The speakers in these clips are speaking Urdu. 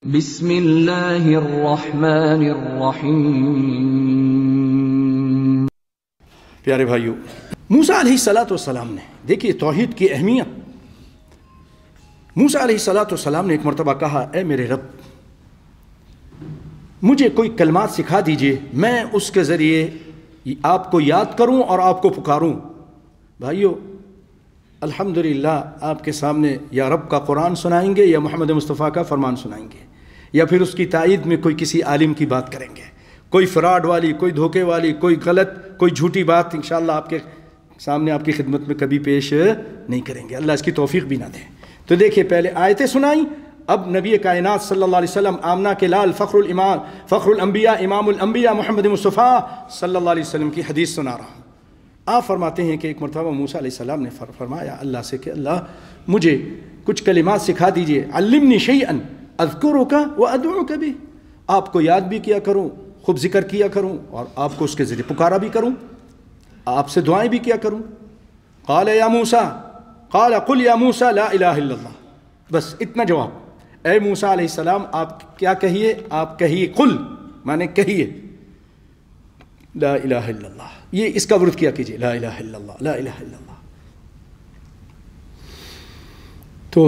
بسم اللہ الرحمن الرحیم۔ پیارے بھائیو، موسیٰ علیہ السلام نے دیکھیے توحید کی اہمیت۔ موسیٰ علیہ السلام نے ایک مرتبہ کہا، اے میرے رب مجھے کوئی کلمات سکھا دیجئے، میں اس کے ذریعے آپ کو یاد کروں اور آپ کو پکاروں۔ بھائیو الحمدللہ آپ کے سامنے یا رب کا قرآن سنائیں گے یا محمد مصطفیٰ کا فرمان سنائیں گے، یا پھر اس کی تائید میں کوئی کسی عالم کی بات کریں گے، کوئی فراڈ والی، کوئی دھوکے والی، کوئی غلط، کوئی جھوٹی بات انشاءاللہ آپ کے سامنے آپ کی خدمت میں کبھی پیش نہیں کریں گے، اللہ اس کی توفیق بھی نہ دے۔ تو دیکھیے پہلے آیتیں سنائیں، اب نبی کائنات صلی اللہ علیہ وسلم، آمنہ کے لال، فخر الانبیاء، امام الانبیاء محمد مصطفیٰ صلی اللہ علیہ وسلم کی حدیث سنا رہا ہوں۔ آپ فرماتے ہیں کہ ایک مرتبہ موسیٰ علیہ السلام نے فرمایا اللہ سے کہ اللہ مجھے کچھ کلمات سکھا دیجئے، علمنی شیئا اذکرک وادعوک بہ، آپ کو یاد بھی کیا کروں، خوب ذکر کیا کروں، اور آپ کو اس کے ذریعے پکارا بھی کروں، آپ سے دعائیں بھی کیا کروں۔ قال قل یا موسیٰ لا الہ الا اللہ، بس اتنا جواب۔ اے موسیٰ علیہ السلام آپ کیا کہیے، آپ کہیے، قل مانے کہیے لا الہ الا اللہ، یہ اس کا ورد کیا کیجئے، لا الہ الا اللہ، لا الہ الا اللہ۔ تو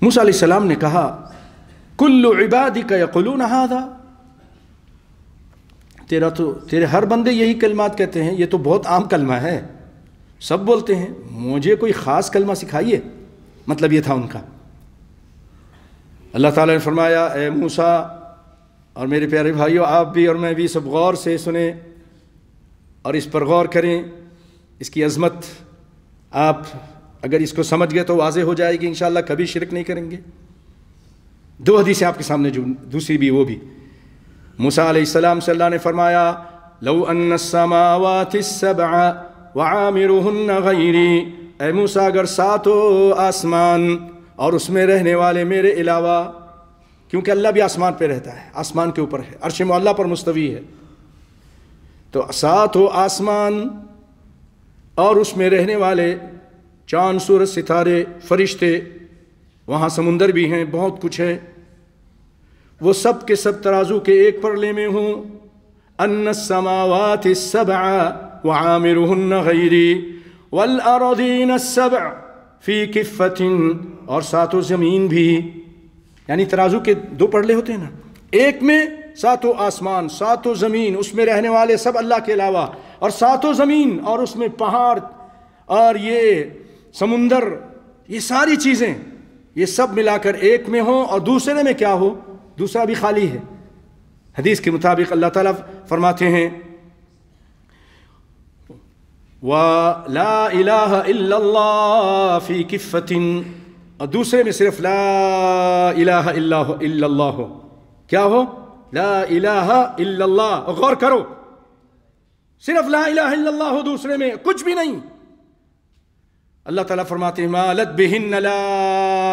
موسیٰ علیہ السلام نے کہا کل عبادک یقولون ھذا، تیرے ہر بندے یہی کلمات کہتے ہیں، یہ تو بہت عام کلمہ ہے، سب بولتے ہیں، مجھے کوئی خاص کلمہ سکھائیے۔ مطلب یہ تھا ان کا۔ اللہ تعالیٰ نے فرمایا اے موسیٰ اور میرے پیارے بھائیوں، آپ بھی اور میں بھی سب غور سے سنیں اور اس پر غور کریں، اس کی عظمت آپ اگر اس کو سمجھ گئے تو واضح ہو جائے گی انشاءاللہ، کبھی شرک نہیں کریں گے۔ دو حدیثیں آپ کے سامنے، جو دوسری بھی وہ بھی۔ موسیٰ علیہ السلام سے اللہ نے فرمایا لو ان السماوات السبع وعامرهن غیری، اے موسیٰ اگر ساتوں آسمان اور اس میں رہنے والے میرے علاوہ، کیونکہ اللہ بھی آسمان پہ رہتا ہے، آسمان کے اوپر ہے، عرش معلیٰ پر مستوی ہے، تو ساتوں آسمان اور اس میں رہنے والے چاند سورج ستارے فرشتے، وہاں سمندر بھی ہیں، بہت کچھ ہے، وہ سب کے سب ترازو کے ایک پرلے میں ہوں۔ ان السماوات السبع وعامرهن غیری والارضین السبع فی کفۃ، اور ساتوں زمین بھی، یعنی ترازو کے دو پرلے ہوتے ہیں نا، ایک میں ساتوں آسمان، ساتوں زمین، اس میں رہنے والے سب اللہ کے علاوہ، اور ساتوں زمین اور اس میں پہاڑ اور یہ سمندر، یہ ساری چیزیں، یہ سب ملا کر ایک میں ہوں، اور دوسرے میں کیا ہو، دوسرا بھی خالی ہے۔ حدیث کے مطابق اللہ تعالیٰ فرماتے ہیں وَلَا إِلَهَ إِلَّا اللَّهُ فِي كِفَّةٍ، اور دوسرے میں صرف لا الہ الا اللہ ہو، کیا ہو، لا الہ الا اللہ، غور کرو، صرف لا الہ الا اللہ ہو، دوسرے میں کچھ بھی نہیں۔ اللہ تعالیٰ فرماتے ہیں مالت بہن لا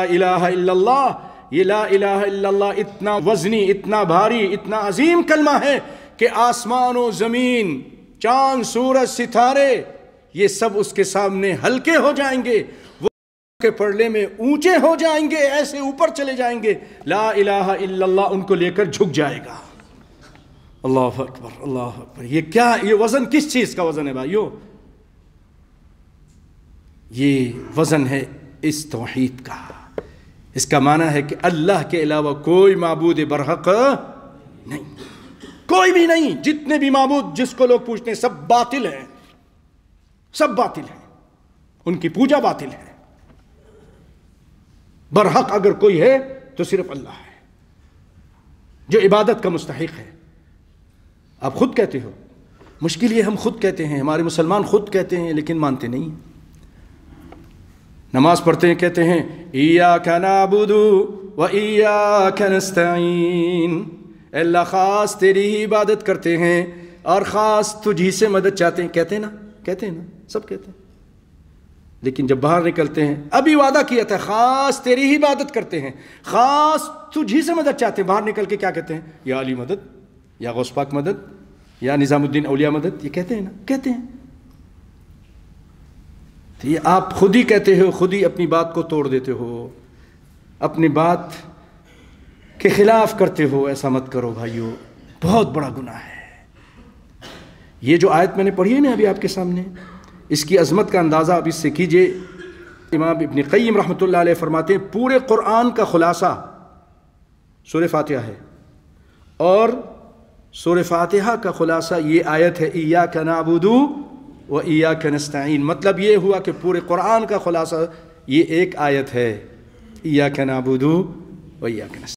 الہ الا اللہ، یہ لا الہ الا اللہ اتنا وزنی، اتنا بھاری، اتنا عظیم کلمہ ہے کہ آسمان و زمین، چاند سورج ستارے، یہ سب اس کے سامنے ہلکے ہو جائیں گے، وہ کے پرلے میں اونچے ہو جائیں گے، ایسے اوپر چلے جائیں گے، لا الہ الا اللہ ان کو لے کر جھک جائے گا۔ اللہ اکبر، اللہ اکبر۔ یہ کیا، یہ وزن کس چیز کا وزن ہے بھائیو؟ یہ وزن ہے اس توحید کا۔ اس کا معنی ہے کہ اللہ کے علاوہ کوئی معبود برحق نہیں، کوئی بھی نہیں۔ جتنے بھی معبود جس کو لوگ پوچھتے ہیں سب باطل ہیں، سب باطل ہیں، ان کی پوجا باطل ہے۔ برحق اگر کوئی ہے تو صرف اللہ ہے جو عبادت کا مستحق ہے۔ آپ خود کہتے ہو، مشکل یہ ہم خود کہتے ہیں، ہمارے مسلمان خود کہتے ہیں لیکن مانتے نہیں۔ نماز پڑھتے ہیں کہتے ہیں ایاک نعبد و ایاک نستعین، اے اللہ خاص تیری ہی عبادت کرتے ہیں اور خاص تجھی سے مدد چاہتے ہیں، کہتے ہیں نا سب کہتے ہیں، لیکن جب باہر نکلتے ہیں، ابھی وعدہ کیا تھا خاص تیری ہی عبادت کرتے ہیں، خاص تجھی سے مدد چاہتے ہیں، باہر نکل کے کیا کہتے ہیں، یا علی مدد، یا غوث پاک مدد، یا نظام الدین اولیاء مدد، یہ کہتے ہیں نا، کہتے ہیں۔ تو یہ آپ خود ہی کہتے ہو، خود ہی اپنی بات کو توڑ دیتے ہو، اپنی بات کے خلاف کرتے ہو، ایسا مت کرو بھائیو، بہت بڑا گناہ ہے۔ یہ جو آیت میں نے پڑھی ہے نا ابھی آپ کے سامنے، اس کی عظمت کا اندازہ اب اس سے کیجئے۔ امام ابن قیم رحمۃ اللہ علیہ فرماتے ہیں پورے قرآن کا خلاصہ سورہ فاتحہ ہے، اور سورہ فاتحہ کا خلاصہ یہ آیت ہے ایاک نعبد و ایاک نستعین۔ مطلب یہ ہوا کہ پورے قرآن کا خلاصہ یہ ایک آیت ہے، ایاک نعبد و ایاک نستعین۔